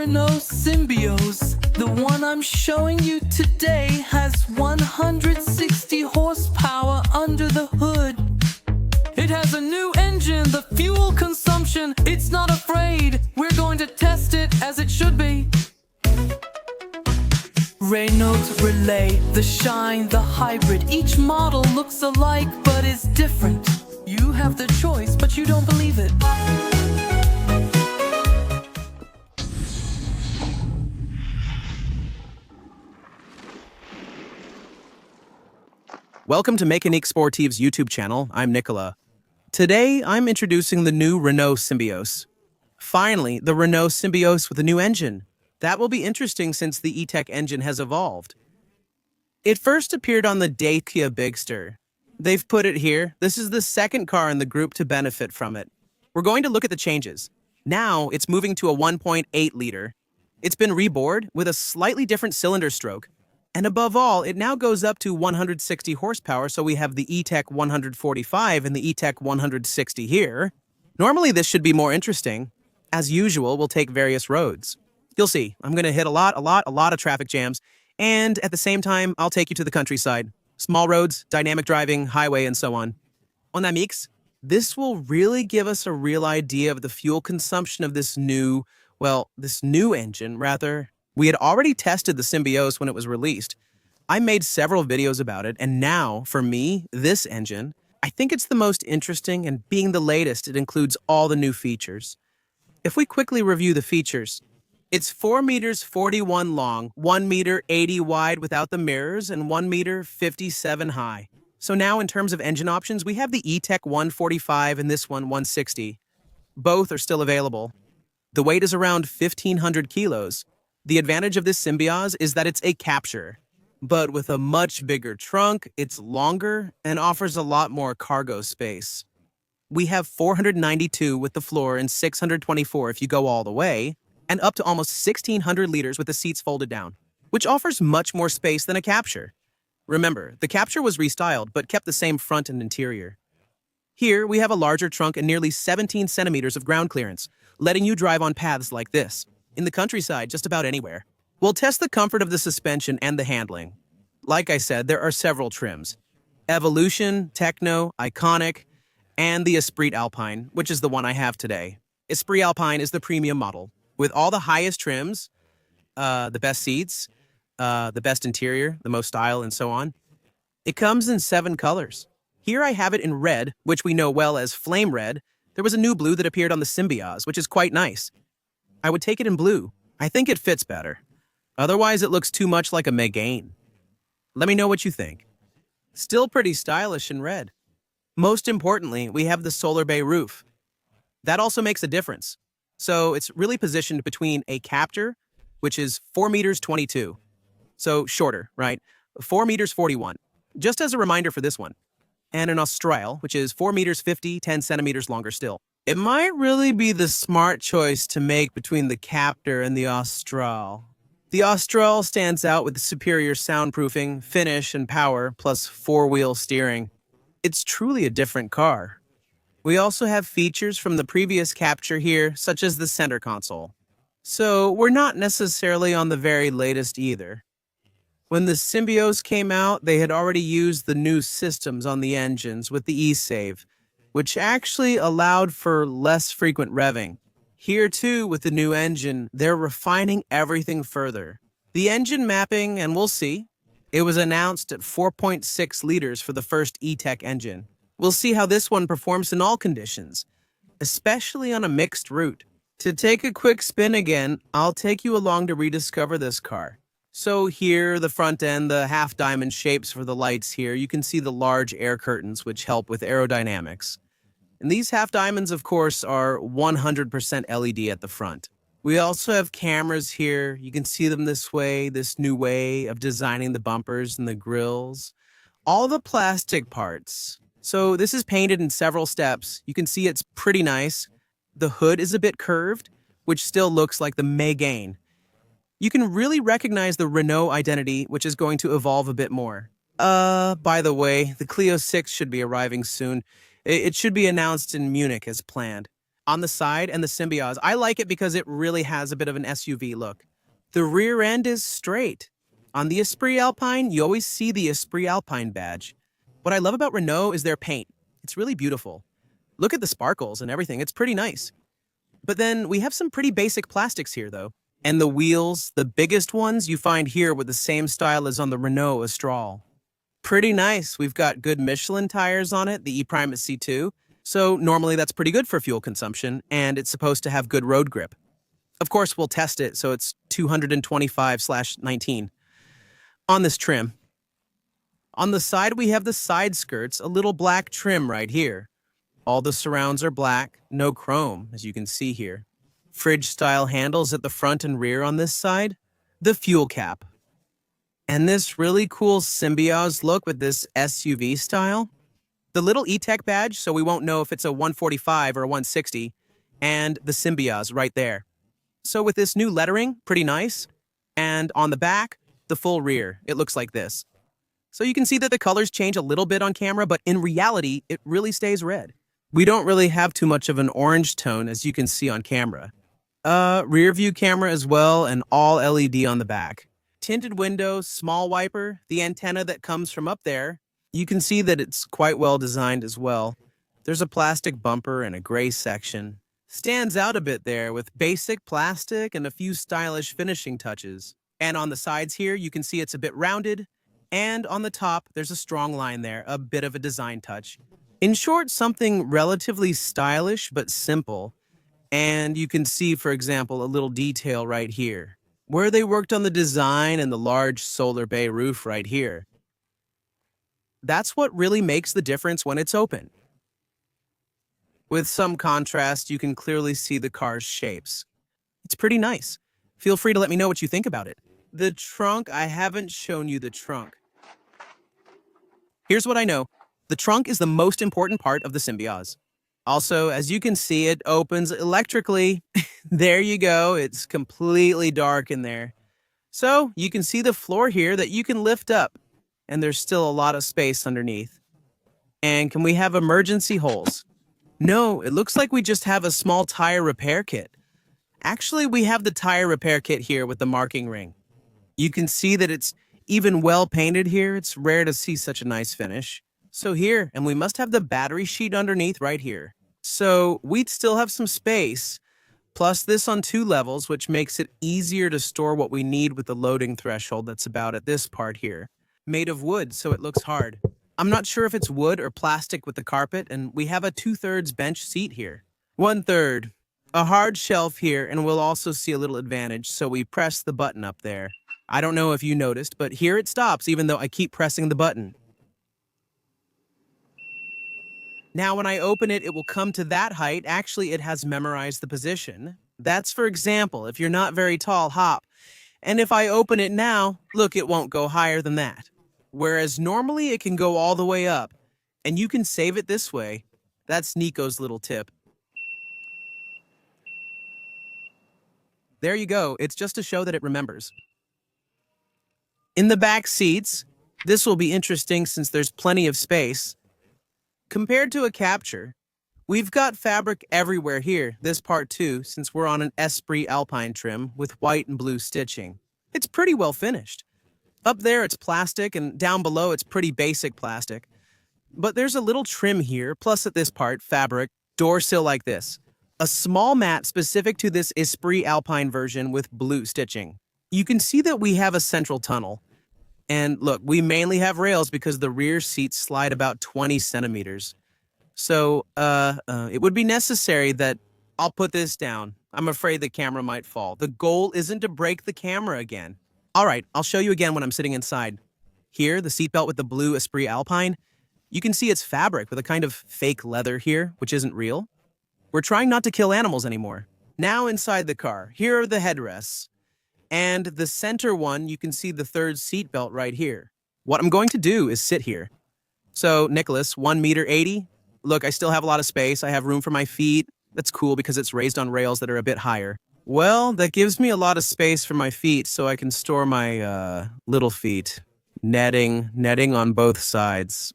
Renault Symbioz. The one I'm showing you today has 160 horsepower under the hood. It has a new engine, the fuel consumption, it's not afraid. We're going to test it as it should be. Renault Relay, the Shine, the Hybrid. Each model looks alike but is different. You have the choice, but you don't believe it. Welcome to mecaniquesportive's YouTube channel. I'm Nicola. Today, I'm introducing the new Renault Symbioz. Finally, the Renault Symbioz with a new engine. That will be interesting since the E-Tech engine has evolved. It first appeared on the Dacia Bigster. They've put it here. This is the second car in the group to benefit from it. We're going to look at the changes. Now, it's moving to a 1.8 liter. It's been rebored with a slightly different cylinder stroke. And above all, it now goes up to 160 horsepower, so we have the E-Tech 145 and the E-Tech 160 here. Normally, this should be more interesting. As usual, we'll take various roads. You'll see, I'm going to hit a lot of traffic jams, and at the same time, I'll take you to the countryside. Small roads, dynamic driving, highway, and so on. On that mix, this will really give us a real idea of the fuel consumption of this new engine, rather. We had already tested the Symbioz when it was released. I made several videos about it, and now, for me, this engine, I think it's the most interesting, and being the latest, it includes all the new features. If we quickly review the features, it's 4 meters 41 long, 1 meter 80 wide without the mirrors, and 1 meter 57 high. So now, in terms of engine options, we have the E-Tech 145 and this one 160. Both are still available. The weight is around 1,500 kilos. The advantage of this Symbioz is that it's a capture, but with a much bigger trunk, it's longer, and offers a lot more cargo space. We have 492 with the floor and 624 if you go all the way, and up to almost 1,600 liters with the seats folded down, which offers much more space than a capture. Remember, the capture was restyled, but kept the same front and interior. Here, we have a larger trunk and nearly 17 centimeters of ground clearance, letting you drive on paths like this. In the countryside, just about anywhere. We'll test the comfort of the suspension and the handling. Like I said, there are several trims. Evolution, Techno, Iconic, and the Esprit Alpine, which is the one I have today. Esprit Alpine is the premium model, with all the highest trims, the best seats, the best interior, the most style, and so on. It comes in 7 colors. Here I have it in red, which we know well as flame red. There was a new blue that appeared on the Symbioz, which is quite nice. I would take it in blue. I think it fits better. Otherwise, it looks too much like a Megane. Let me know what you think. Still pretty stylish in red. Most importantly, we have the solar bay roof. That also makes a difference. So it's really positioned between a Captur, which is 4 meters 22. So shorter, right? 4 meters 41. Just as a reminder for this one. And an Austral, which is 4 meters 50, 10 centimeters longer still. It might really be the smart choice to make between the Captur and the Austral. The Austral stands out with superior soundproofing, finish, and power, plus 4-wheel steering. It's truly a different car. We also have features from the previous Captur here, such as the center console. So we're not necessarily on the very latest either. When the Symbioz came out, they had already used the new systems on the engines with the e-save, which actually allowed for less frequent revving. Here too, with the new engine, they're refining everything further. The engine mapping, and we'll see, it was announced at 4.6 liters for the first E-Tech engine. We'll see how this one performs in all conditions, especially on a mixed route. To take a quick spin again, I'll take you along to rediscover this car. So here, the front end, the half-diamond shapes for the lights here, you can see the large air curtains which help with aerodynamics. And these half-diamonds, of course, are 100% LED at the front. We also have cameras here. You can see them this way, this new way of designing the bumpers and the grills. All the plastic parts. So this is painted in several steps. You can see it's pretty nice. The hood is a bit curved, which still looks like the Megane. You can really recognize the Renault identity, which is going to evolve a bit more. By the way, the Clio 6 should be arriving soon. It should be announced in Munich as planned. On the side and the Symbioz, I like it because it really has a bit of an SUV look. The rear end is straight. On the Esprit Alpine, you always see the Esprit Alpine badge. What I love about Renault is their paint. It's really beautiful. Look at the sparkles and everything, it's pretty nice. But then we have some pretty basic plastics here, though. And the wheels, the biggest ones you find here with the same style as on the Renault Austral. Pretty nice. We've got good Michelin tires on it, the E-Prime at C2. So normally that's pretty good for fuel consumption, and it's supposed to have good road grip. Of course, we'll test it, so it's 225/19. On this trim. On the side, we have the side skirts, a little black trim right here. All the surrounds are black, no chrome, as you can see here. Fridge-style handles at the front and rear on this side. The fuel cap. And this really cool Symbioz look with this SUV style. The little E-Tech badge, so we won't know if it's a 145 or a 160. And the Symbioz right there. So with this new lettering, pretty nice. And on the back, the full rear. It looks like this. So you can see that the colors change a little bit on camera, but in reality, it really stays red. We don't really have too much of an orange tone, as you can see on camera. Rear view camera as well, and all LED on the back. Tinted windows, small wiper, the antenna that comes from up there. You can see that it's quite well designed as well. There's a plastic bumper and a gray section. Stands out a bit there with basic plastic and a few stylish finishing touches. And on the sides here, you can see it's a bit rounded. And on the top, there's a strong line there, a bit of a design touch. In short, something relatively stylish but simple. And you can see, for example, a little detail right here, where they worked on the design and the large solar bay roof right here. That's what really makes the difference when it's open. With some contrast, you can clearly see the car's shapes. It's pretty nice. Feel free to let me know what you think about it. The trunk, I haven't shown you the trunk. Here's what I know. The trunk is the most important part of the Symbioz. Also, as you can see, it opens electrically. There you go. It's completely dark in there. So you can see the floor here that you can lift up, and there's still a lot of space underneath. And can we have emergency holes? No, it looks like we just have a small tire repair kit. Actually, we have the tire repair kit here with the marking ring. You can see that it's even well painted here. It's rare to see such a nice finish. So here, and we must have the battery sheet underneath right here. So we'd still have some space, plus this on 2 levels, which makes it easier to store what we need with the loading threshold that's about at this part here. Made of wood, so it looks hard. I'm not sure if it's wood or plastic with the carpet, and we have a 2/3 bench seat here. 1/3. A hard shelf here, and we'll also see a little advantage, so we press the button up there. I don't know if you noticed, but here it stops even though I keep pressing the button. Now when I open it, it will come to that height. Actually, it has memorized the position. That's, for example, if you're not very tall, hop. And if I open it now, look, it won't go higher than that. Whereas normally it can go all the way up. And you can save it this way. That's Nico's little tip. There you go. It's just to show that it remembers. In the back seats, this will be interesting since there's plenty of space. Compared to a Capture, we've got fabric everywhere here, this part too, since we're on an Esprit Alpine trim with white and blue stitching. It's pretty well finished. Up there it's plastic, and down below it's pretty basic plastic. But there's a little trim here, plus at this part, fabric, door sill like this. A small mat specific to this Esprit Alpine version with blue stitching. You can see that we have a central tunnel. And look, we mainly have rails because the rear seats slide about 20 centimeters. So, it would be necessary that I'll put this down. I'm afraid the camera might fall. The goal isn't to break the camera again. All right, I'll show you again when I'm sitting inside. Here, the seatbelt with the blue Esprit Alpine. You can see it's fabric with a kind of fake leather here, which isn't real. We're trying not to kill animals anymore. Now inside the car, here are the headrests. And the center one, you can see the 3rd seatbelt right here. What I'm going to do is sit here. So, Nicholas, 1.80 meters. Look, I still have a lot of space. I have room for my feet. That's cool because it's raised on rails that are a bit higher. Well, that gives me a lot of space for my feet so I can store my, little feet. Netting on both sides.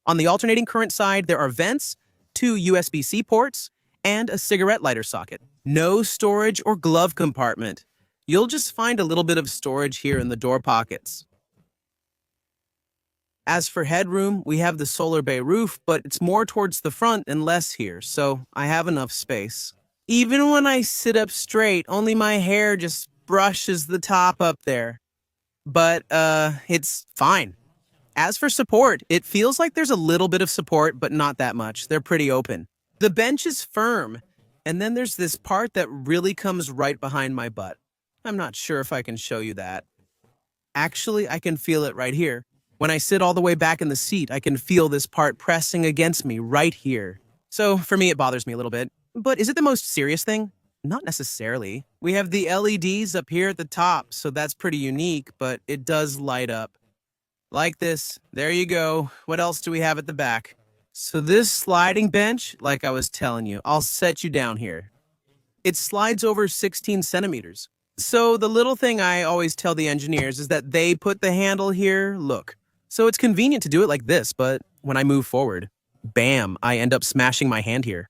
On the alternating current side, there are vents, 2 USB-C ports, and a cigarette lighter socket. No storage or glove compartment. You'll just find a little bit of storage here in the door pockets. As for headroom, we have the solar bay roof, but it's more towards the front and less here, so I have enough space. Even when I sit up straight, only my hair just brushes the top up there. But, it's fine. As for support, it feels like there's a little bit of support, but not that much. They're pretty open. The bench is firm, and then there's this part that really comes right behind my butt. I'm not sure if I can show you that. Actually, I can feel it right here. When I sit all the way back in the seat, I can feel this part pressing against me right here. So for me, it bothers me a little bit. But is it the most serious thing? Not necessarily. We have the LEDs up here at the top, so that's pretty unique, but it does light up. Like this. There you go. What else do we have at the back? So this sliding bench, like I was telling you, I'll set you down here. It slides over 16 centimeters. So the little thing I always tell the engineers is that they put the handle here, look. So it's convenient to do it like this, but when I move forward, bam, I end up smashing my hand here.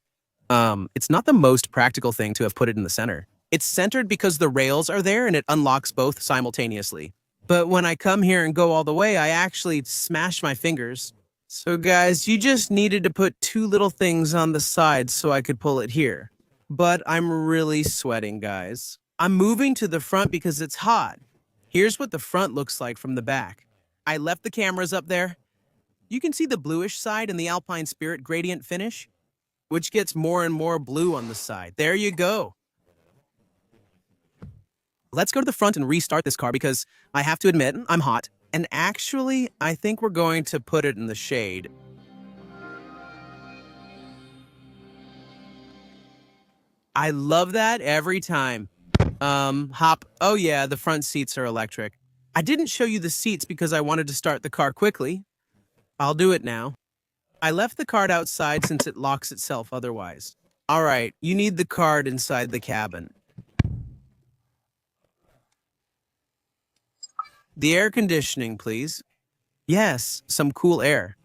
It's not the most practical thing to have put it in the center. It's centered because the rails are there and it unlocks both simultaneously. But when I come here and go all the way, I actually smash my fingers. So guys, you just needed to put two little things on the side so I could pull it here. But I'm really sweating, guys. I'm moving to the front because it's hot. Here's what the front looks like from the back. I left the cameras up there. You can see the bluish side and the Alpine Spirit gradient finish, which gets more and more blue on the side. There you go. Let's go to the front and restart this car because I have to admit, I'm hot. And actually, I think we're going to put it in the shade. I love that every time. Hop. Oh yeah, the front seats are electric. I didn't show you the seats because I wanted to start the car quickly. I'll do it now. I left the card outside since it locks itself otherwise. All right, you need the card inside the cabin. The air conditioning, please. Yes, some cool air.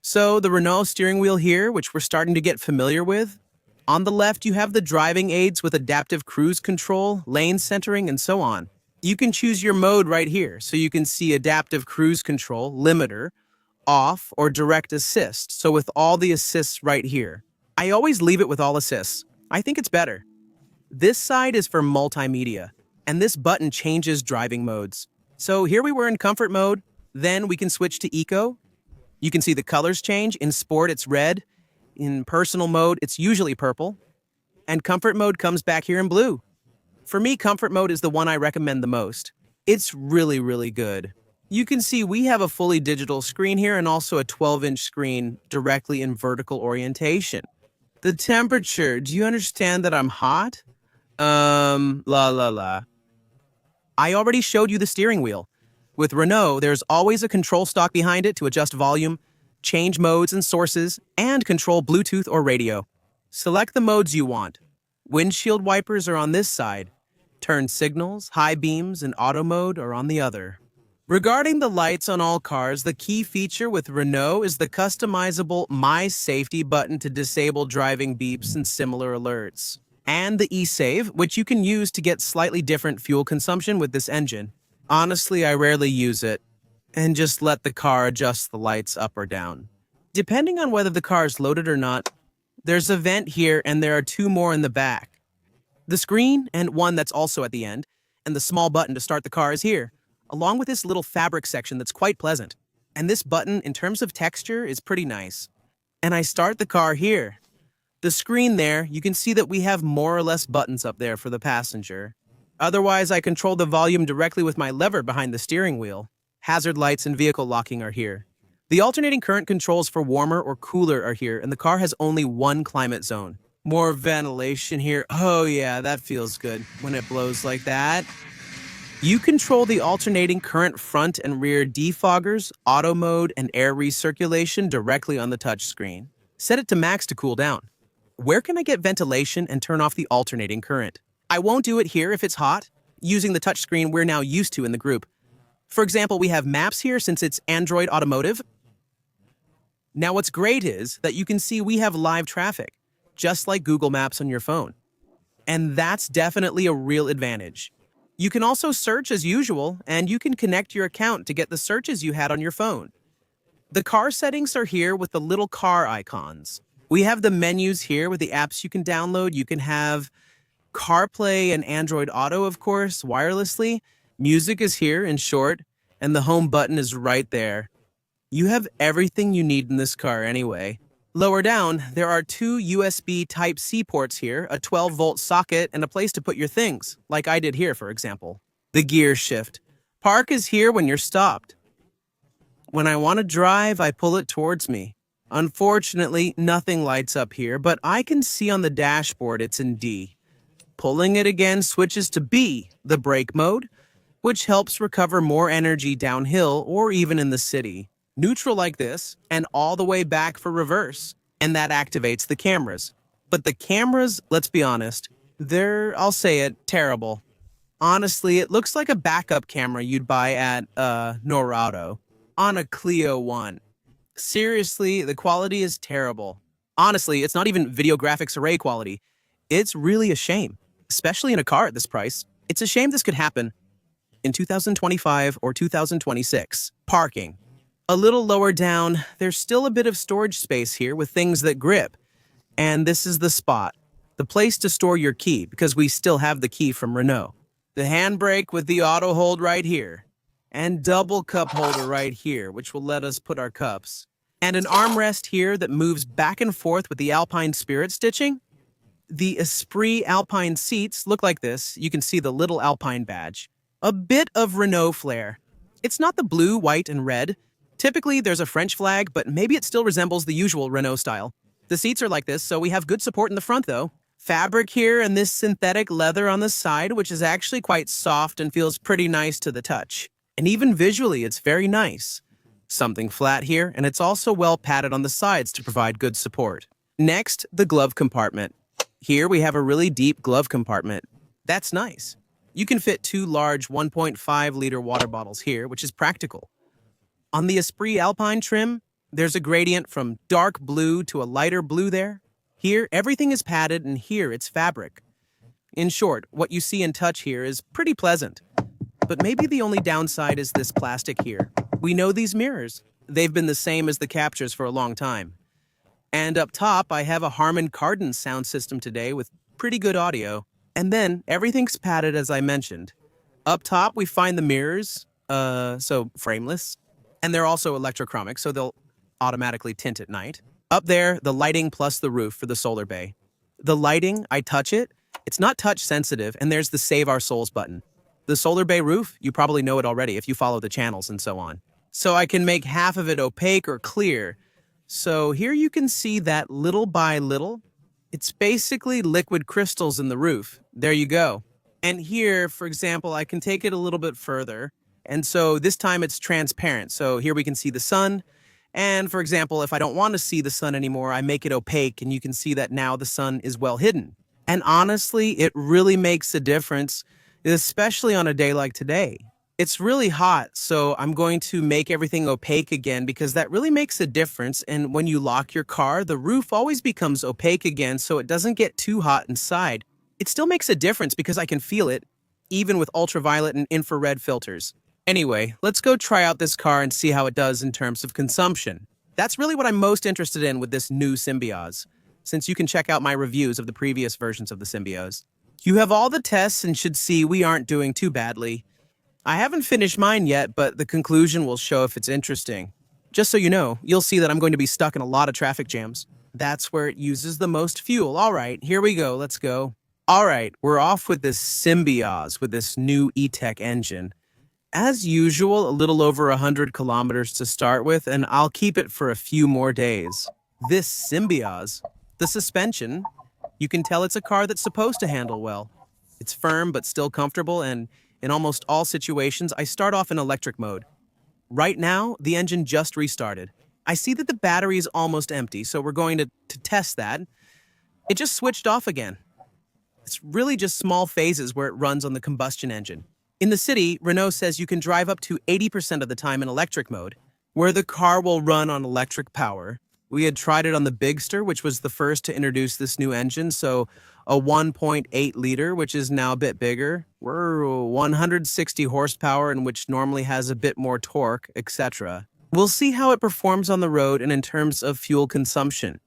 So the Renault steering wheel here, which we're starting to get familiar with. On the left, you have the driving aids with adaptive cruise control, lane centering, and so on. You can choose your mode right here, so you can see adaptive cruise control, limiter, off, or direct assist, so with all the assists right here. I always leave it with all assists. I think it's better. This side is for multimedia, and this button changes driving modes. So here we were in comfort mode, then we can switch to eco. You can see the colors change. In sport, it's red. In personal mode, it's usually purple. And comfort mode comes back here in blue. For me, comfort mode is the one I recommend the most. It's really, really good. You can see we have a fully digital screen here and also a 12-inch screen directly in vertical orientation. The temperature, do you understand that I'm hot? La. I already showed you the steering wheel. With Renault, there's always a control stalk behind it to adjust volume, change modes and sources, and control Bluetooth or radio. Select the modes you want. Windshield wipers are on this side. Turn signals, high beams, and auto mode are on the other. Regarding the lights on all cars, the key feature with Renault is the customizable My Safety button to disable driving beeps and similar alerts. And the eSave, which you can use to get slightly different fuel consumption with this engine. Honestly, I rarely use it, and just let the car adjust the lights up or down. Depending on whether the car is loaded or not, there's a vent here and there are two more in the back. The screen, and one that's also at the end, and the small button to start the car is here, along with this little fabric section that's quite pleasant. And this button, in terms of texture, is pretty nice. And I start the car here. The screen there, you can see that we have more or less buttons up there for the passenger. Otherwise, I control the volume directly with my lever behind the steering wheel. Hazard lights and vehicle locking are here. The alternating current controls for warmer or cooler are here, and the car has only one climate zone. More ventilation here. Oh yeah, that feels good when it blows like that. You control the alternating current front and rear defoggers, auto mode, and air recirculation directly on the touchscreen. Set it to max to cool down. Where can I get ventilation and turn off the alternating current? I won't do it here if it's hot, using the touchscreen we're now used to in the group. For example, we have maps here since it's Android Automotive. Now what's great is that you can see we have live traffic. just like Google Maps on your phone. And that's definitely a real advantage. You can also search as usual, and you can connect your account to get the searches you had on your phone. The car settings are here with the little car icons. We have the menus here with the apps you can download. You can have CarPlay and Android Auto, of course, wirelessly. Music is here in short, and the home button is right there. You have everything you need in this car anyway. Lower down, there are two USB Type-C ports here, a 12-volt socket, and a place to put your things, like I did here, for example. The gear shift. Park is here when you're stopped. When I want to drive, I pull it towards me. Unfortunately, nothing lights up here, but I can see on the dashboard it's in D. Pulling it again switches to B, the brake mode, which helps recover more energy downhill or even in the city. Neutral like this, and all the way back for reverse, and that activates the cameras. But the cameras, let's be honest, they're, I'll say it, terrible. Honestly, it looks like a backup camera you'd buy at, Norauto on a Clio 1. Seriously, the quality is terrible. Honestly, it's not even video graphics array quality. It's really a shame, especially in a car at this price. It's a shame this could happen in 2025 or 2026. Parking. A little lower down, there's still a bit of storage space here with things that grip. And this is the spot, the place to store your key, because we still have the key from Renault. The handbrake with the auto hold right here. And double cup holder right here, which will let us put our cups. And an armrest here that moves back and forth with the Alpine Spirit stitching. The Esprit Alpine seats look like this. You can see the little Alpine badge. A bit of Renault flair. It's not the blue, white, and red. Typically, there's a French flag, but maybe it still resembles the usual Renault style. The seats are like this, so we have good support in the front, though. Fabric here and this synthetic leather on the side, which is actually quite soft and feels pretty nice to the touch. And even visually, it's very nice. Something flat here, and it's also well padded on the sides to provide good support. Next, the glove compartment. Here we have a really deep glove compartment. That's nice. You can fit two large 1.5-liter water bottles here, which is practical. On the Esprit Alpine trim, there's a gradient from dark blue to a lighter blue there. Here, everything is padded, and here it's fabric. In short, what you see and touch here is pretty pleasant. But maybe the only downside is this plastic here. We know these mirrors. They've been the same as the captures for a long time. And up top, I have a Harman Kardon sound system today with pretty good audio. And then everything's padded as I mentioned. Up top, we find the mirrors, so frameless. And they're also electrochromic, so they'll automatically tint at night. Up there, the lighting plus the roof for the solar bay. The lighting, I touch it. It's not touch sensitive, and there's the Save Our Souls button. The solar bay roof, you probably know it already if you follow the channels and so on. So I can make half of it opaque or clear. So here you can see that little by little. It's basically liquid crystals in the roof. There you go. And here, for example, I can take it a little bit further. And so this time it's transparent. So here we can see the sun. And for example, if I don't want to see the sun anymore, I make it opaque and you can see that now the sun is well hidden. And honestly, it really makes a difference, especially on a day like today. It's really hot, so I'm going to make everything opaque again because that really makes a difference. And when you lock your car, the roof always becomes opaque again so it doesn't get too hot inside. It still makes a difference because I can feel it, even with ultraviolet and infrared filters. Anyway, let's go try out this car and see how it does in terms of consumption. That's really what I'm most interested in with this new Symbioz, since you can check out my reviews of the previous versions of the Symbioz. You have all the tests and should see we aren't doing too badly. I haven't finished mine yet, but the conclusion will show if it's interesting. Just so you know, you'll see that I'm going to be stuck in a lot of traffic jams. That's where it uses the most fuel. All right, here we go. Let's go. All right, we're off with this Symbioz with this new E-Tech engine. As usual, a little over 100 kilometers to start with, and I'll keep it for a few more days. This Symbioz, the suspension, you can tell it's a car that's supposed to handle well. It's firm but still comfortable, and in almost all situations, I start off in electric mode. Right now, the engine just restarted. I see that the battery is almost empty, so we're going to test that. It just switched off again. It's really just small phases where it runs on the combustion engine. In the city, Renault says you can drive up to 80% of the time in electric mode, where the car will run on electric power. We had tried it on the Bigster, which was the first to introduce this new engine, so a 1.8 liter, which is now a bit bigger. We're 160 horsepower, and which normally has a bit more torque, etc. We'll see how it performs on the road and in terms of fuel consumption.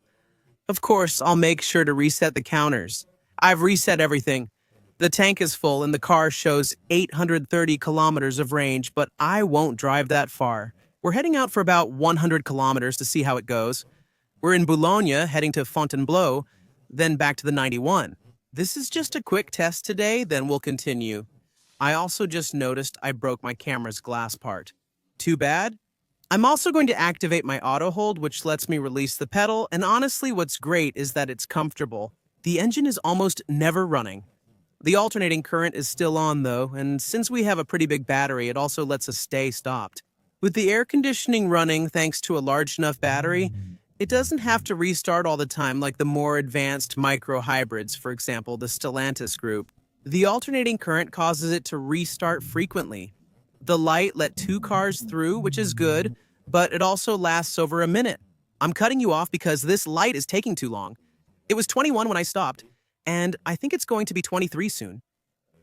Of course, I'll make sure to reset the counters. I've reset everything. The tank is full and the car shows 830 kilometers of range, but I won't drive that far. We're heading out for about 100 kilometers to see how it goes. We're in Boulogne, heading to Fontainebleau, then back to the 91. This is just a quick test today, then we'll continue. I also just noticed I broke my camera's glass part. Too bad. I'm also going to activate my auto hold, which lets me release the pedal, and honestly what's great is that it's comfortable. The engine is almost never running. The alternating current is still on though, and since we have a pretty big battery, it also lets us stay stopped. With the air conditioning running thanks to a large enough battery, it doesn't have to restart all the time like the more advanced micro-hybrids, for example, the Stellantis group. The alternating current causes it to restart frequently. The light let 2 cars through, which is good, but it also lasts over a minute. I'm cutting you off because this light is taking too long. It was 21 when I stopped, and I think it's going to be 23 soon.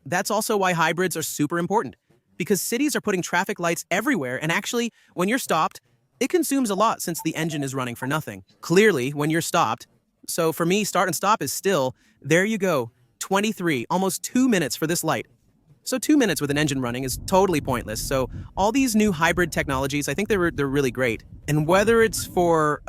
That's also why hybrids are super important, because cities are putting traffic lights everywhere, and actually, when you're stopped, it consumes a lot since the engine is running for nothing. Clearly, when you're stopped. So for me, start and stop is still, there you go, 23, almost 2 minutes for this light. So 2 minutes with an engine running is totally pointless. So all these new hybrid technologies, I think they're really great. And whether it's for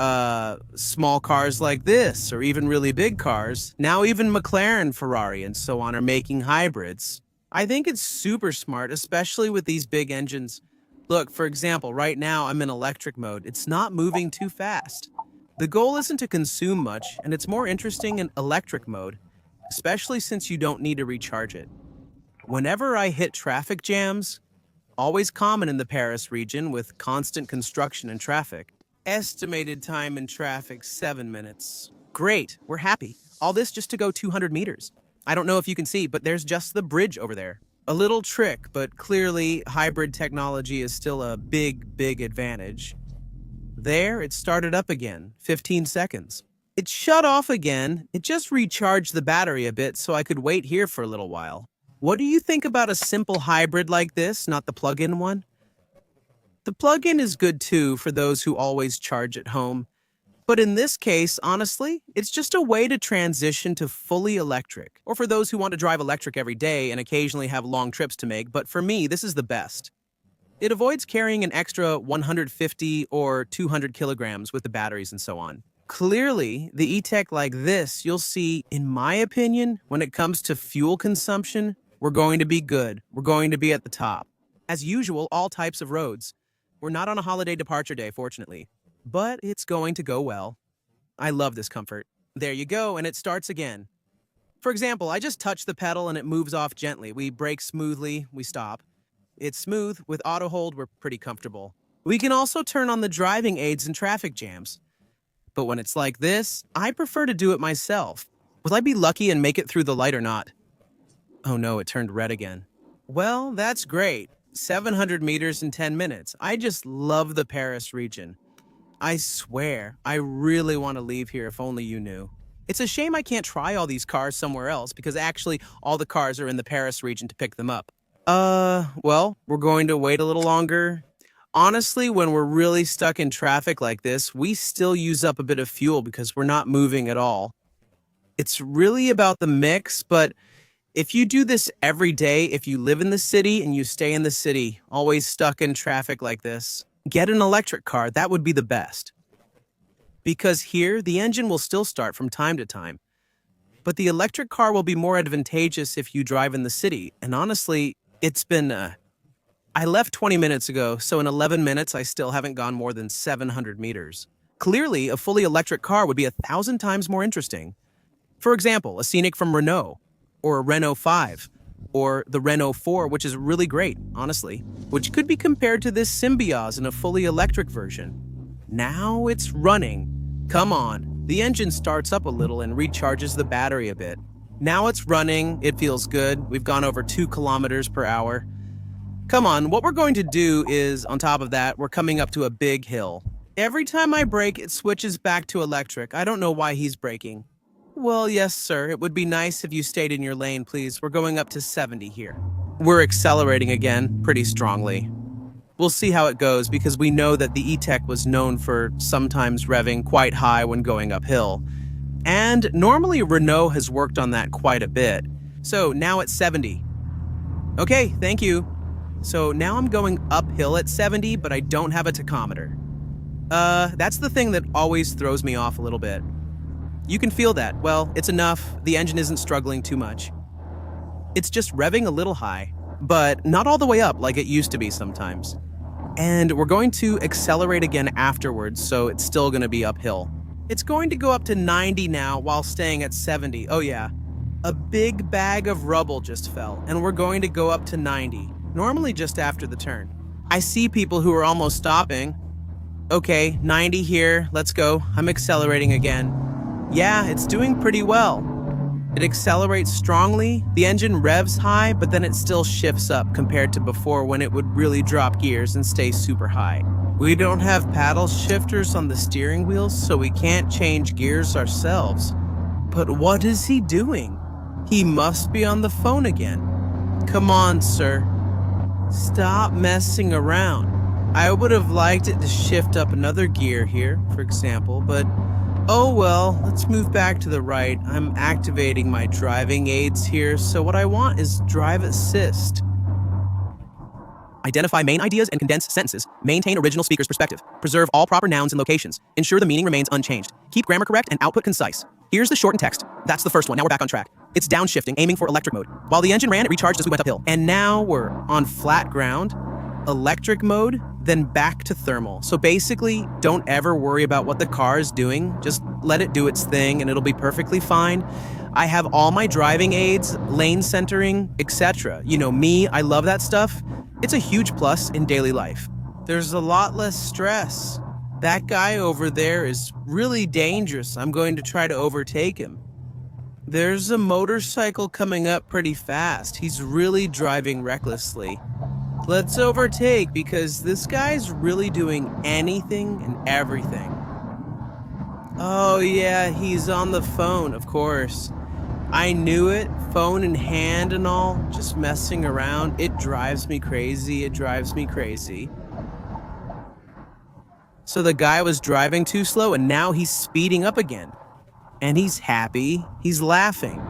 small cars like this or even really big cars, now even McLaren, Ferrari, and so on are making hybrids. I think it's super smart, especially with these big engines. Look, for example, right now I'm in electric mode. It's not moving too fast. The goal isn't to consume much, and it's more interesting in electric mode, especially since you don't need to recharge it. Whenever I hit traffic jams, always common in the Paris region with constant construction and traffic, estimated time in traffic 7 minutes. Great, we're happy. All this just to go 200 meters. I don't know if you can see, but there's just the bridge over there. A little trick, but clearly hybrid technology is still a big advantage. There, it started up again, 15 seconds. It shut off again. It just recharged the battery a bit so I could wait here for a little while. What do you think about a simple hybrid like this, not the plug-in one? The plug-in is good too for those who always charge at home. But in this case, honestly, it's just a way to transition to fully electric. Or for those who want to drive electric every day and occasionally have long trips to make, but for me, this is the best. It avoids carrying an extra 150 or 200 kilograms with the batteries and so on. Clearly, the e-tech like this, you'll see, in my opinion, when it comes to fuel consumption, we're going to be good. We're going to be at the top. As usual, all types of roads. We're not on a holiday departure day, fortunately. But it's going to go well. I love this comfort. There you go, and it starts again. For example, I just touch the pedal and it moves off gently. We brake smoothly, we stop. It's smooth. With auto hold, we're pretty comfortable. We can also turn on the driving aids in traffic jams. But when it's like this, I prefer to do it myself. Will I be lucky and make it through the light or not? Oh no, it turned red again. Well, that's great. 700 meters in 10 minutes. I just love the Paris region. I swear, I really want to leave here if only you knew. It's a shame I can't try all these cars somewhere else because actually all the cars are in the Paris region to pick them up. Well, we're going to wait a little longer. Honestly, when we're really stuck in traffic like this, we still use up a bit of fuel because we're not moving at all. It's really about the mix, but if you do this every day, if you live in the city and you stay in the city, always stuck in traffic like this, get an electric car. That would be the best. Because here, the engine will still start from time to time. But the electric car will be more advantageous if you drive in the city. And honestly, it's been... I left 20 minutes ago, so in 11 minutes, I still haven't gone more than 700 meters. Clearly, a fully electric car would be 1,000 times more interesting. For example, a Scenic from Renault, or a Renault 5, or the Renault 4, which is really great, honestly, which could be compared to this Symbioz in a fully electric version. Now it's running. Come on, the engine starts up a little and recharges the battery a bit. Now it's running, it feels good, we've gone over 2 kilometers per hour. Come on, what we're going to do is, on top of that, we're coming up to a big hill. Every time I brake, it switches back to electric. I don't know why he's braking. Well, yes, sir. It would be nice if you stayed in your lane, please. We're going up to 70 here. We're accelerating again, pretty strongly. We'll see how it goes because we know that the E-Tech was known for sometimes revving quite high when going uphill. And normally Renault has worked on that quite a bit. So now it's 70. Okay, thank you. So now I'm going uphill at 70, but I don't have a tachometer. That's the thing that always throws me off a little bit. You can feel that. Well, it's enough. The engine isn't struggling too much. It's just revving a little high, but not all the way up like it used to be sometimes. And we're going to accelerate again afterwards, so it's still going to be uphill. It's going to go up to 90 now while staying at 70. Oh yeah. A big bag of rubble just fell, and we're going to go up to 90, normally just after the turn. I see people who are almost stopping. Okay, 90 here, let's go. I'm accelerating again. Yeah, it's doing pretty well. It accelerates strongly, the engine revs high, but then it still shifts up compared to before when it would really drop gears and stay super high. We don't have paddle shifters on the steering wheels, so we can't change gears ourselves. But what is he doing? He must be on the phone again. Come on, sir. Stop messing around. I would have liked it to shift up another gear here, for example, but oh well, let's move back to the right. I'm activating my driving aids here, so what I want is drive assist. Identify main ideas and condense sentences. Maintain original speaker's perspective. Preserve all proper nouns and locations. Ensure the meaning remains unchanged. Keep grammar correct and output concise. Here's the shortened text. That's the first one. Now we're back on track. It's downshifting, aiming for electric mode. While the engine ran, it recharged as we went uphill. And now we're on flat ground, electric mode, then back to thermal. So basically, don't ever worry about what the car is doing. Just let it do its thing and it'll be perfectly fine. I have all my driving aids, lane centering, etc. You know me, I love that stuff. It's a huge plus in daily life. There's a lot less stress. That guy over there is really dangerous. I'm going to try to overtake him. There's a motorcycle coming up pretty fast. He's really driving recklessly. Let's overtake because this guy's really doing anything and everything. Oh yeah, he's on the phone, of course. I knew it, phone in hand and all, just messing around. It drives me crazy, it drives me crazy. So the guy was driving too slow and now he's speeding up again. And he's happy, he's laughing.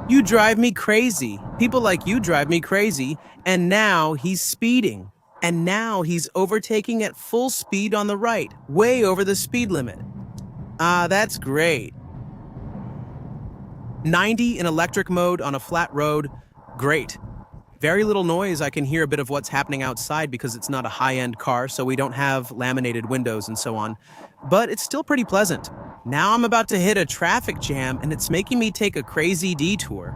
You drive me crazy. People like you drive me crazy. And now he's speeding. And now he's overtaking at full speed on the right, way over the speed limit. Ah, that's great. 90 in electric mode on a flat road, great. Very little noise. I can hear a bit of what's happening outside because it's not a high-end car, so we don't have laminated windows and so on. But it's still pretty pleasant. Now I'm about to hit a traffic jam and it's making me take a crazy detour.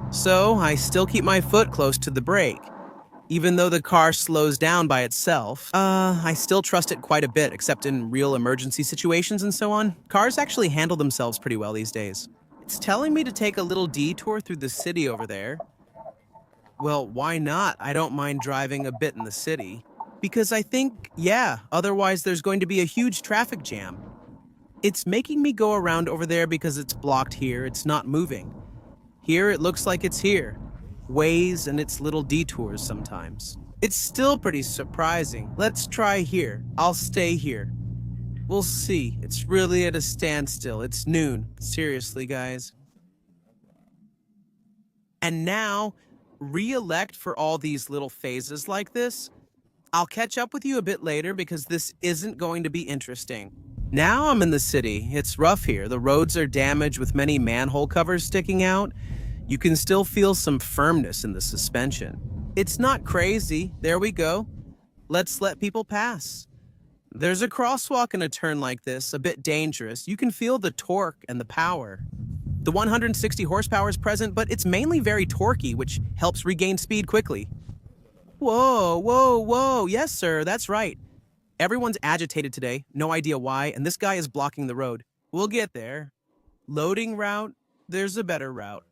So I still keep my foot close to the brake. Even though the car slows down by itself, I still trust it quite a bit, except in real emergency situations and so on. Cars actually handle themselves pretty well these days. It's telling me to take a little detour through the city over there. Well, why not? I don't mind driving a bit in the city. Because I think, yeah, otherwise there's going to be a huge traffic jam. It's making me go around over there because it's blocked here, it's not moving. Here it looks like it's here. Ways and its little detours sometimes. It's still pretty surprising. Let's try here. I'll stay here. We'll see. It's really at a standstill. It's noon. Seriously, guys. And now, re-elect for all these little phases like this. I'll catch up with you a bit later because this isn't going to be interesting. Now I'm in the city. It's rough here. The roads are damaged with many manhole covers sticking out. You can still feel some firmness in the suspension. It's not crazy. There we go. Let's let people pass. There's a crosswalk in a turn like this, a bit dangerous. You can feel the torque and the power. The 160 horsepower is present, but it's mainly very torquey, which helps regain speed quickly. Whoa, whoa, whoa. Yes, sir, that's right. Everyone's agitated today, no idea why, and this guy is blocking the road. We'll get there. Loading route, there's a better route.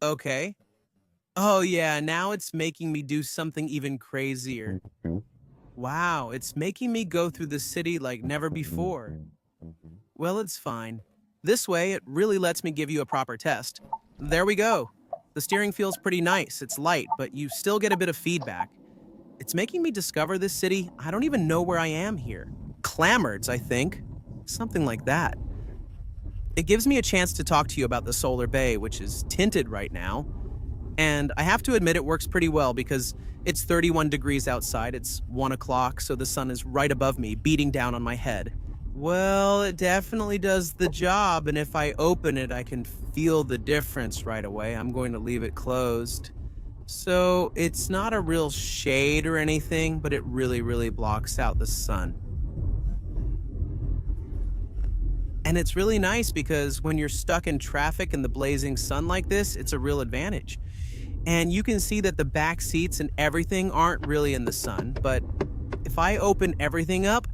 Okay. Oh yeah, now it's making me do something even crazier. Wow, it's making me go through the city like never before. Well, it's fine. This way, it really lets me give you a proper test. There we go. The steering feels pretty nice. It's light, but you still get a bit of feedback. It's making me discover this city. I don't even know where I am here. Clamords, I think. Something like that. It gives me a chance to talk to you about the Solar Bay, which is tinted right now. And I have to admit it works pretty well because it's 31 degrees outside. It's 1 o'clock, so the sun is right above me, beating down on my head. Well, it definitely does the job, and if I open it, I can feel the difference right away. I'm going to leave it closed. So it's not a real shade or anything, but it really blocks out the sun. And it's really nice because when you're stuck in traffic in the blazing sun like this, it's a real advantage. And you can see that the back seats and everything aren't really in the sun, but if I open everything up,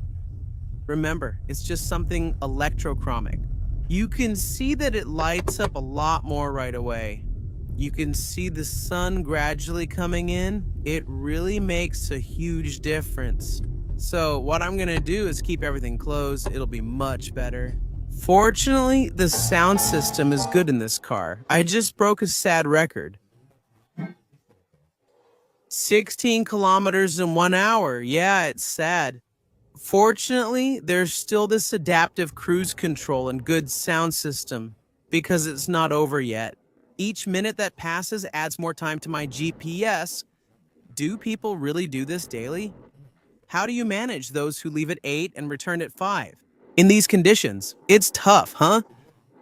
remember, it's just something electrochromic. You can see that it lights up a lot more right away. You can see the sun gradually coming in. It really makes a huge difference. So what I'm gonna do is keep everything closed. It'll be much better. Fortunately, the sound system is good in this car. I just broke a sad record. 16 kilometers in 1 hour. Yeah, it's sad. Fortunately, there's still this adaptive cruise control and good sound system because it's not over yet. Each minute that passes adds more time to my GPS. Do people really do this daily? How do you manage those who leave at 8 and return at 5? In these conditions, it's tough, huh?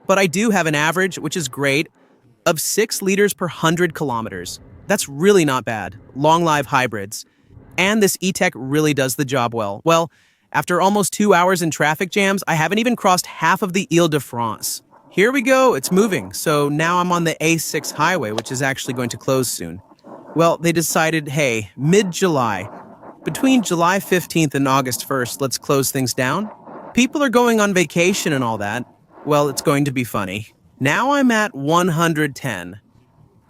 But I do have an average, which is great, of 6 liters per 100 kilometers. That's really not bad. Long live hybrids. And this E-Tech really does the job well. Well, after almost 2 hours in traffic jams, I haven't even crossed half of the Ile-de-France. Here we go, it's moving. So now I'm on the A6 highway, which is actually going to close soon. Well, they decided, hey, mid-July. Between July 15th and August 1st, let's close things down. People are going on vacation and all that. Well, it's going to be funny. Now I'm at 110.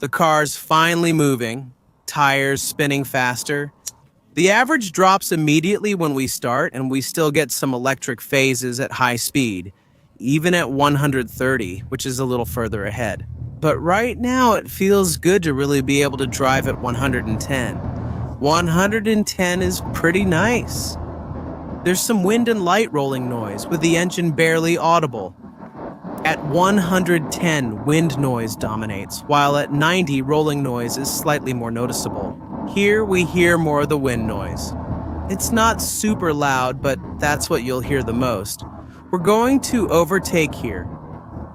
The car's finally moving, tires spinning faster. The average drops immediately when we start, and we still get some electric phases at high speed, even at 130, which is a little further ahead. But right now, it feels good to really be able to drive at 110. 110 is pretty nice. There's some wind and light rolling noise, with the engine barely audible. At 110, wind noise dominates, while at 90, rolling noise is slightly more noticeable. Here, we hear more of the wind noise. It's not super loud, but that's what you'll hear the most. We're going to overtake here.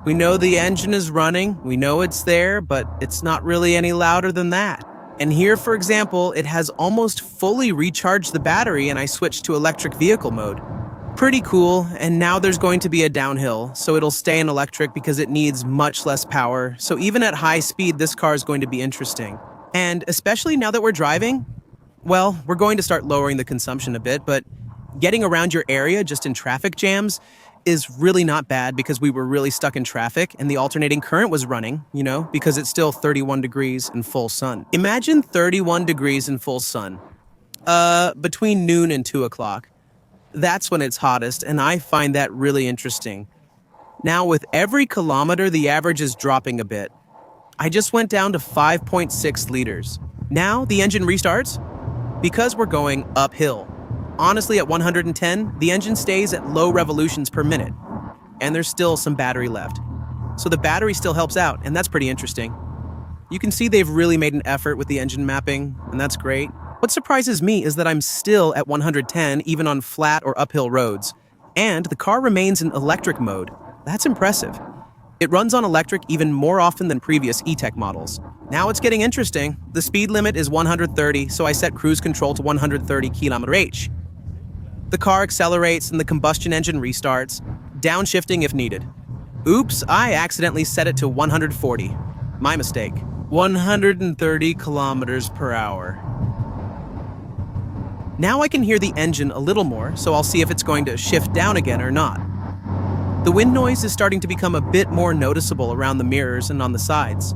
We know the engine is running, we know it's there, but it's not really any louder than that. And here, for example, it has almost fully recharged the battery and I switched to electric vehicle mode. Pretty cool, and now there's going to be a downhill, so it'll stay in electric because it needs much less power. So even at high speed, this car is going to be interesting. And especially now that we're driving, well, we're going to start lowering the consumption a bit, but getting around your area just in traffic jams is really not bad because we were really stuck in traffic and the alternating current was running, because it's still 31 degrees in full sun. Imagine 31 degrees in full sun, between noon and 2 o'clock. That's when it's hottest, and I find that really interesting. Now, with every kilometer, the average is dropping a bit. I just went down to 5.6 liters. Now, the engine restarts because we're going uphill. Honestly, at 110, the engine stays at low revolutions per minute, and there's still some battery left. So the battery still helps out, and that's pretty interesting. You can see they've really made an effort with the engine mapping, and that's great. What surprises me is that I'm still at 110 even on flat or uphill roads, and the car remains in electric mode. That's impressive. It runs on electric even more often than previous E-Tech models. Now it's getting interesting. The speed limit is 130, so I set cruise control to 130 km/h. The car accelerates and the combustion engine restarts, downshifting if needed. Oops, I accidentally set it to 140. My mistake. 130 kilometers per hour. Now I can hear the engine a little more, so I'll see if it's going to shift down again or not. The wind noise is starting to become a bit more noticeable around the mirrors and on the sides.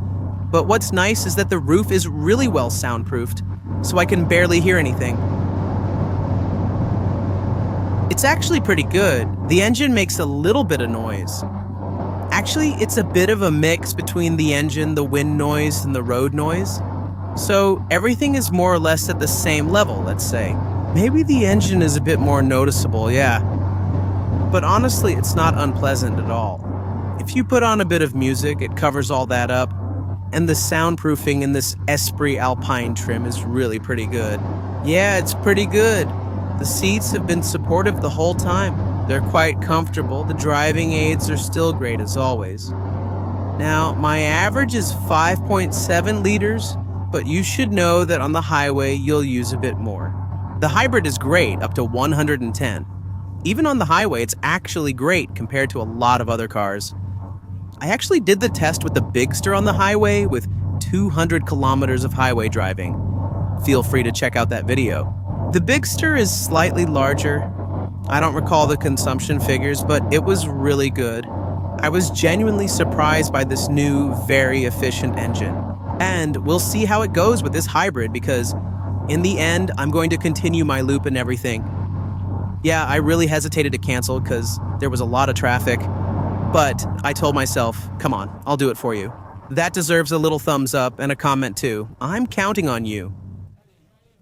But what's nice is that the roof is really well soundproofed, so I can barely hear anything. It's actually pretty good. The engine makes a little bit of noise. Actually, it's a bit of a mix between the engine, the wind noise, and the road noise. So everything is more or less at the same level, let's say. Maybe the engine is a bit more noticeable, yeah. But honestly, it's not unpleasant at all. If you put on a bit of music, it covers all that up. And the soundproofing in this Esprit Alpine trim is really pretty good. Yeah, it's pretty good. The seats have been supportive the whole time. They're quite comfortable. The driving aids are still great as always. Now, my average is 5.7 liters, but you should know that on the highway, you'll use a bit more. The hybrid is great, up to 110. Even on the highway, it's actually great compared to a lot of other cars. I actually did the test with the Bigster on the highway with 200 kilometers of highway driving. Feel free to check out that video. The Bigster is slightly larger. I don't recall the consumption figures, but it was really good. I was genuinely surprised by this new, very efficient engine. And we'll see how it goes with this hybrid because in the end, I'm going to continue my loop and everything. Yeah, I really hesitated to cancel because there was a lot of traffic. But I told myself, come on, I'll do it for you. That deserves a little thumbs up and a comment too. I'm counting on you.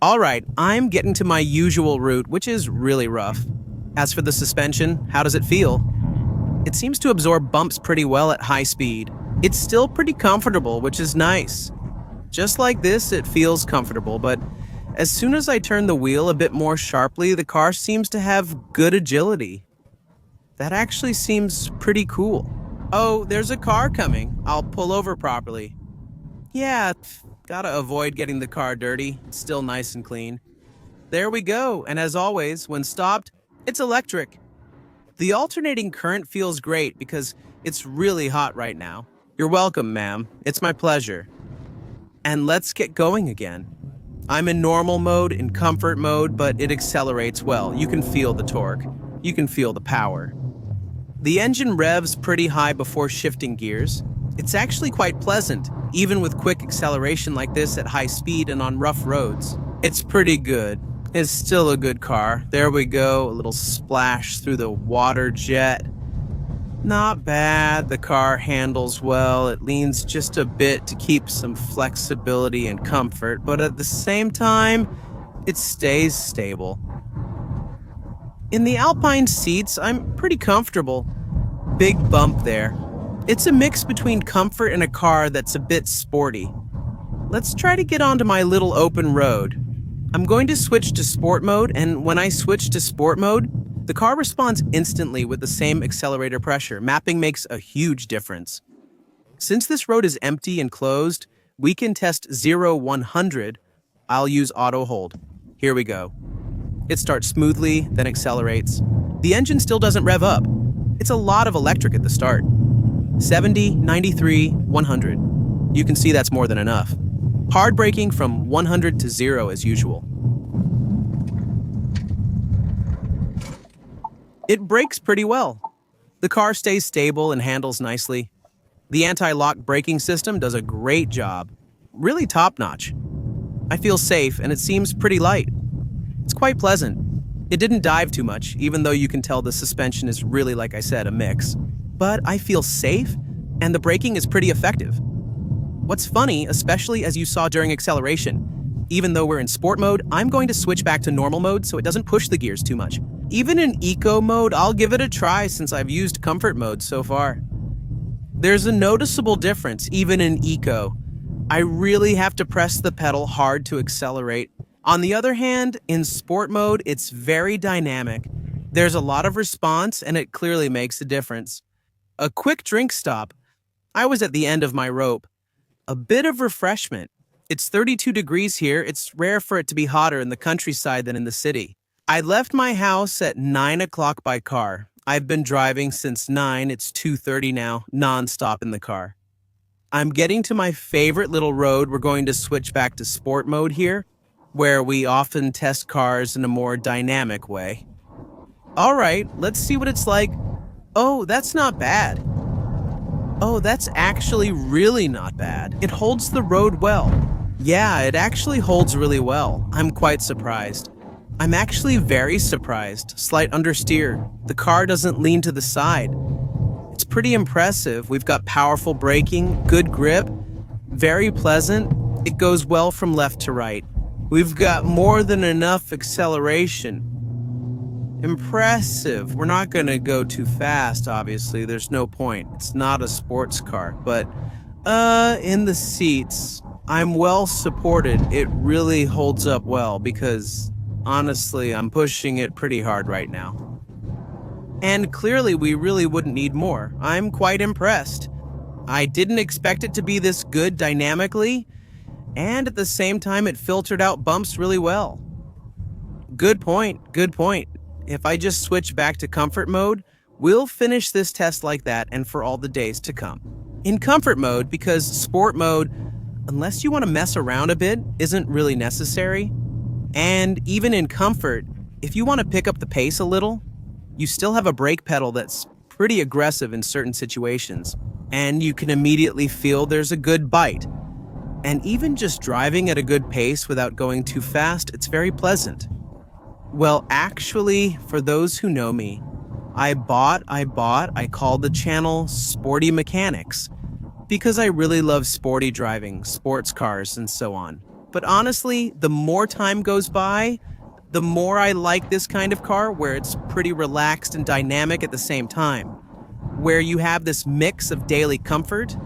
All right, I'm getting to my usual route, which is really rough. As for the suspension, how does it feel? It seems to absorb bumps pretty well at high speed. It's still pretty comfortable, which is nice. Just like this, it feels comfortable, but as soon as I turn the wheel a bit more sharply, the car seems to have good agility. That actually seems pretty cool. Oh, there's a car coming. I'll pull over properly. Yeah, gotta avoid getting the car dirty. It's still nice and clean. There we go, and as always, when stopped, it's electric. The alternating current feels great because it's really hot right now. You're welcome, ma'am. It's my pleasure. And let's get going again. I'm in normal mode, in comfort mode, but it accelerates well. You can feel the torque. You can feel the power. The engine revs pretty high before shifting gears. It's actually quite pleasant, even with quick acceleration like this at high speed and on rough roads. It's pretty good. It's still a good car. There we go, a little splash through the water jet. Not bad. The car handles well. It leans just a bit to keep some flexibility and comfort, but at the same time, it stays stable. In the Alpine seats, I'm pretty comfortable. Big bump there. It's a mix between comfort and a car that's a bit sporty. Let's try to get onto my little open road. I'm going to switch to sport mode, and when I switch to sport mode, the car responds instantly with the same accelerator pressure. Mapping makes a huge difference. Since this road is empty and closed, we can test 0-100. I'll use auto hold. Here we go. It starts smoothly, then accelerates. The engine still doesn't rev up. It's a lot of electric at the start. 70, 93, 100. You can see that's more than enough. Hard braking from 100 to 0 as usual. It brakes pretty well. The car stays stable and handles nicely. The anti-lock braking system does a great job. Really top-notch. I feel safe and it seems pretty light. It's quite pleasant. It didn't dive too much, even though you can tell the suspension is really, like I said, a mix. But I feel safe, and the braking is pretty effective. What's funny, especially as you saw during acceleration, even though we're in sport mode, I'm going to switch back to normal mode so it doesn't push the gears too much. Even in eco mode, I'll give it a try since I've used comfort mode so far. There's a noticeable difference, even in eco. I really have to press the pedal hard to accelerate. On the other hand, in sport mode, it's very dynamic. There's a lot of response, and it clearly makes a difference. A quick drink stop. I was at the end of my rope. A bit of refreshment. It's 32 degrees here. It's rare for it to be hotter in the countryside than in the city. I left my house at 9 o'clock by car. I've been driving since 9. It's 2:30 now, non-stop in the car. I'm getting to my favorite little road. We're going to switch back to sport mode here, where we often test cars in a more dynamic way. All right, let's see what it's like. Oh, that's not bad. Oh, that's actually really not bad. It holds the road well. Yeah, it actually holds really well. I'm quite surprised. I'm actually very surprised. Slight understeer. The car doesn't lean to the side. It's pretty impressive. We've got powerful braking, good grip, very pleasant. It goes well from left to right. We've got more than enough acceleration. Impressive. We're not going to go too fast, obviously. There's no point. It's not a sports car. But, in the seats, I'm well supported. It really holds up well because, honestly, I'm pushing it pretty hard right now. And clearly, we really wouldn't need more. I'm quite impressed. I didn't expect it to be this good dynamically, and at the same time, it filtered out bumps really well. Good point, good point. If I just switch back to comfort mode, we'll finish this test like that and for all the days to come. In comfort mode, because sport mode, unless you want to mess around a bit, isn't really necessary. And even in comfort, if you want to pick up the pace a little, you still have a brake pedal that's pretty aggressive in certain situations, and you can immediately feel there's a good bite. And even just driving at a good pace without going too fast, it's very pleasant. Well, actually, for those who know me, I call the channel Sporty Mechanics because I really love sporty driving, sports cars, and so on. But honestly, the more time goes by, the more I like this kind of car where it's pretty relaxed and dynamic at the same time, where you have this mix of daily comfort.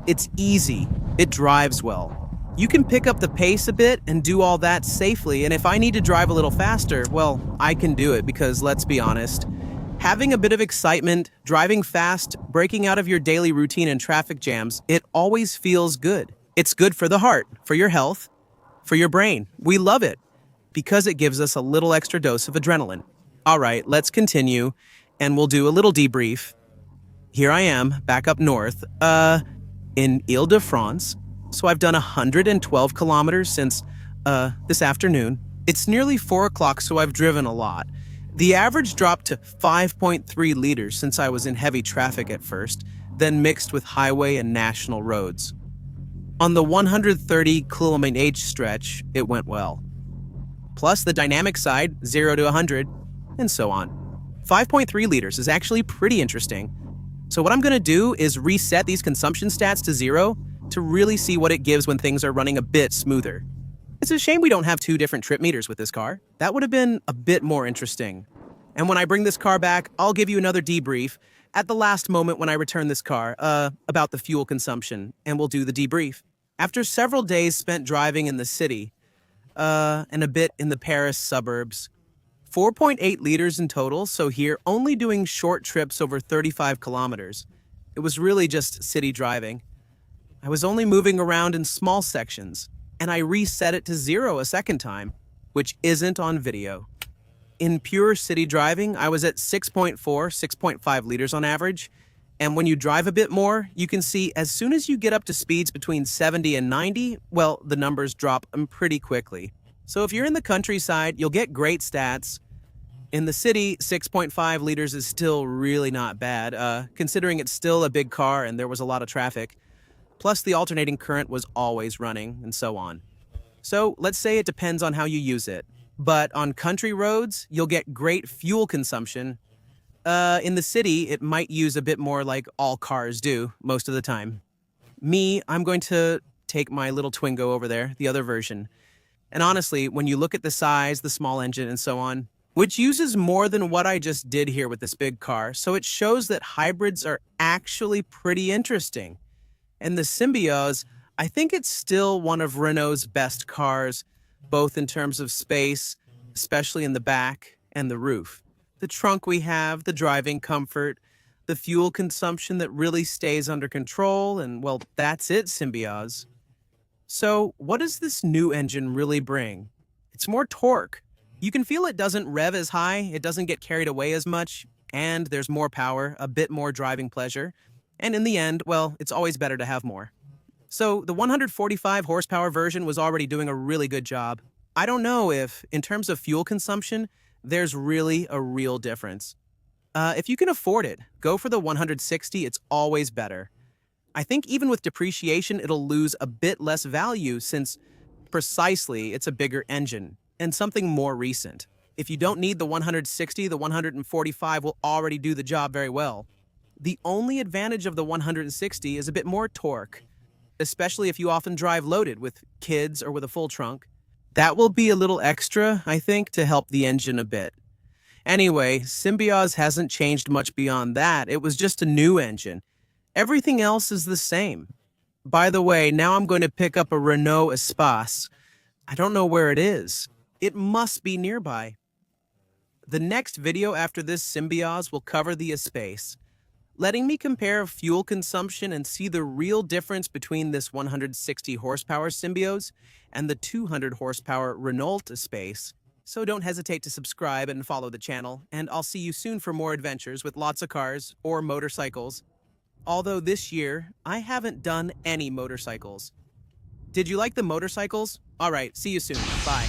It's easy, it drives well. You can pick up the pace a bit and do all that safely, and if I need to drive a little faster, well, I can do it because, let's be honest, having a bit of excitement, driving fast, breaking out of your daily routine and traffic jams, it always feels good. It's good for the heart, for your health, for your brain. We love it because it gives us a little extra dose of adrenaline. All right, let's continue, and we'll do a little debrief. Here I am, back up north, in Ile-de-France. So I've done 112 kilometers since this afternoon. It's nearly 4 o'clock, so I've driven a lot. The average dropped to 5.3 liters since I was in heavy traffic at first, then mixed with highway and national roads. On the 130 km/h stretch, it went well. Plus the dynamic side, 0 to 100, and so on. 5.3 liters is actually pretty interesting. So what I'm going to do is reset these consumption stats to 0 to really see what it gives when things are running a bit smoother. It's a shame we don't have 2 different trip meters with this car. That would have been a bit more interesting. And when I bring this car back, I'll give you another debrief at the last moment when I return this car about the fuel consumption, and we'll do the debrief. After several days spent driving in the city and a bit in the Paris suburbs, 4.8 liters in total, so here only doing short trips over 35 kilometers. It was really just city driving. I was only moving around in small sections, and I reset it to 0 a second time, which isn't on video. In pure city driving, I was at 6.5 liters on average, and when you drive a bit more, you can see as soon as you get up to speeds between 70 and 90, well, the numbers drop pretty quickly. So if you're in the countryside, you'll get great stats. In the city, 6.5 liters is still really not bad, considering it's still a big car and there was a lot of traffic. Plus the alternating current was always running, and so on. So let's say it depends on how you use it. But on country roads, you'll get great fuel consumption. In the city, it might use a bit more like all cars do most of the time. Me, I'm going to take my little Twingo over there, the other version. And honestly, when you look at the size, the small engine, and so on, which uses more than what I just did here with this big car, so it shows that hybrids are actually pretty interesting. And the Symbioz, I think it's still one of Renault's best cars, both in terms of space, especially in the back, and the roof. The trunk we have, the driving comfort, the fuel consumption that really stays under control, and well, that's it, Symbioz. So, what does this new engine really bring? It's more torque. You can feel it doesn't rev as high, it doesn't get carried away as much, and there's more power, a bit more driving pleasure. And in the end, well, it's always better to have more. So the 145 horsepower version was already doing a really good job. I don't know if, in terms of fuel consumption, there's really a real difference. If you can afford it, go for the 160, it's always better. I think even with depreciation, it'll lose a bit less value since precisely it's a bigger engine and something more recent. If you don't need the 160, the 145 will already do the job very well. The only advantage of the 160 is a bit more torque, especially if you often drive loaded with kids or with a full trunk. That will be a little extra, I think, to help the engine a bit. Anyway, Symbioz hasn't changed much beyond that. It was just a new engine. Everything else is the same. By the way, now I'm going to pick up a Renault Symbioz. I don't know where it is. It must be nearby. The next video after this Symbioz will cover the Symbioz, letting me compare fuel consumption and see the real difference between this 160 horsepower Symbioz and the 200 horsepower Renault Symbioz. So don't hesitate to subscribe and follow the channel, and I'll see you soon for more adventures with lots of cars or motorcycles. Although this year, I haven't done any motorcycles. Did you like the motorcycles? Alright, see you soon. Bye.